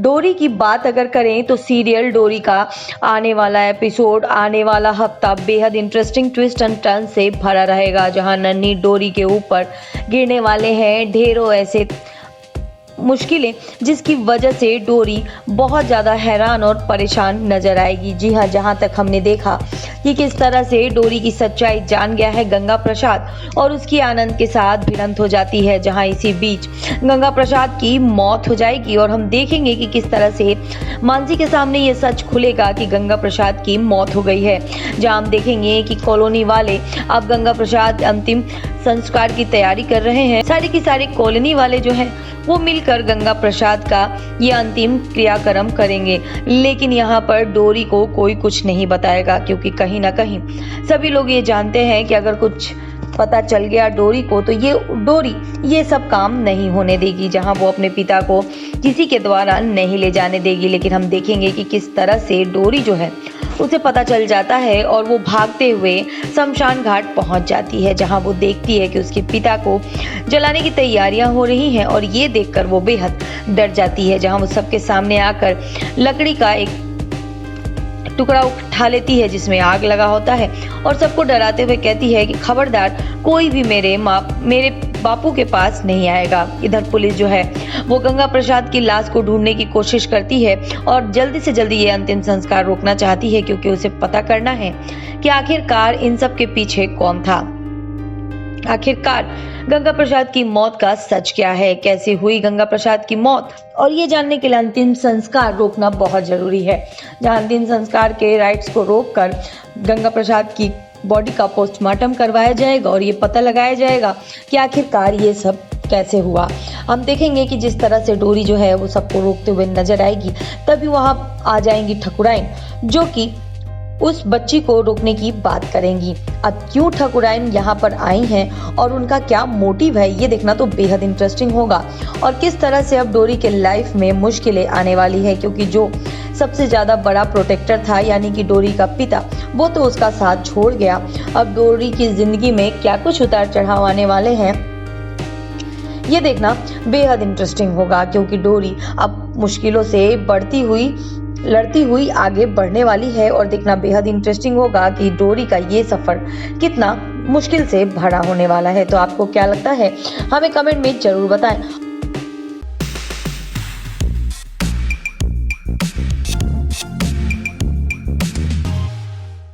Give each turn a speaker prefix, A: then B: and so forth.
A: डोरी की बात अगर करें तो सीरियल डोरी का आने वाला एपिसोड, आने वाला हफ्ता बेहद इंटरेस्टिंग ट्विस्ट एंड टर्न से भरा रहेगा, जहां नन्ही डोरी के ऊपर गिरने वाले हैं ढेरों ऐसे मुश्किलें जिसकी वजह से डोरी बहुत ज़्यादा हैरान और परेशान नजर आएगी। जी हाँ, जहाँ तक हमने देखा कि किस तरह से डोरी की सच्चाई जान गया है गंगा प्रसाद और उसकी आनंद के साथ भिड़ंत हो जाती है, जहाँ इसी बीच गंगा प्रसाद की मौत हो जाएगी और हम देखेंगे कि किस तरह से मानसी के सामने ये सच खुलेगा कि गंगा प्रसाद की मौत हो गई है। जहाँ हम देखेंगे कि कॉलोनी वाले अब गंगा प्रसाद अंतिम संस्कार की तैयारी कर रहे हैं। सारे की सारी कॉलोनी वाले जो हैं वो मिलकर गंगा प्रसाद का ये अंतिम क्रियाक्रम करेंगे, लेकिन यहाँ पर डोरी को कोई कुछ नहीं बताएगा, क्योंकि कहीं ना कहीं सभी लोग ये जानते हैं कि अगर कुछ पता चल गया डोरी को तो ये डोरी ये सब काम नहीं होने देगी, जहां वो अपने पिता को किसी के द्वारा नहीं ले जाने देगी। लेकिन हम देखेंगे कि किस तरह से डोरी जो है उसे पता चल जाता है और वो भागते हुए शमशान घाट पहुंच जाती है, जहां वो देखती है कि उसके पिता को जलाने की तैयारियां हो रही हैं और ये देखकर वो बेहद डर जाती है। जहां वो सबके सामने आकर लकड़ी का एक टुकड़ा उठा लेती है जिसमें आग लगा होता है और सबको डराते हुए कहती है कि खबरदार कोई भी मेरे बापू के पास नहीं आएगा। इधर पुलिस जो है वो गंगा प्रसाद की लाश को ढूंढने की कोशिश करती है और जल्दी से जल्दी ये अंतिम संस्कार रोकना चाहती है, क्योंकि उसे पता करना है कि आखिरकार इन सब के पीछे कौन था। आखिरकार गंगा प्रसाद की मौत का सच क्या है, कैसे हुई गंगा प्रसाद की मौत, और ये जानने के लिए अंतिम संस्कार रोकना बहुत जरूरी है। जहां अंतिम संस्कार के राइट्स को रोककर गंगा प्रसाद की बॉडी का पोस्टमार्टम करवाया जाएगा और ये पता लगाया जाएगा कि आखिरकार ये सब कैसे हुआ। हम देखेंगे कि जिस तरह से डोरी जो है वो सबको रोकते हुए नजर आएगी, तभी वहां आ जाएंगी ठकुराइन, जो कि उस बच्ची को रोकने की बात करेंगी। अब क्यों ठकुराइन यहाँ पर आई हैं और उनका क्या मोटिव है, ये देखना तो बेहद इंटरेस्टिंग होगा। और किस तरह से अब डोरी के लाइफ में मुश्किलें आने वाली है, क्योंकि जो सबसे ज्यादा बड़ा प्रोटेक्टर था यानी कि डोरी का पिता, वो तो उसका साथ छोड़ गया। अब डोरी की जिंदगी में क्या कुछ उतार चढ़ाव आने वाले हैं, ये देखना बेहद इंटरेस्टिंग होगा, क्योंकि डोरी अब मुश्किलों से लड़ती हुई आगे बढ़ने वाली है। और देखना बेहद इंटरेस्टिंग होगा कि डोरी का ये सफर कितना मुश्किल से भरा होने वाला है। तो आपको क्या लगता है हमें कमेंट में जरूर बताएं।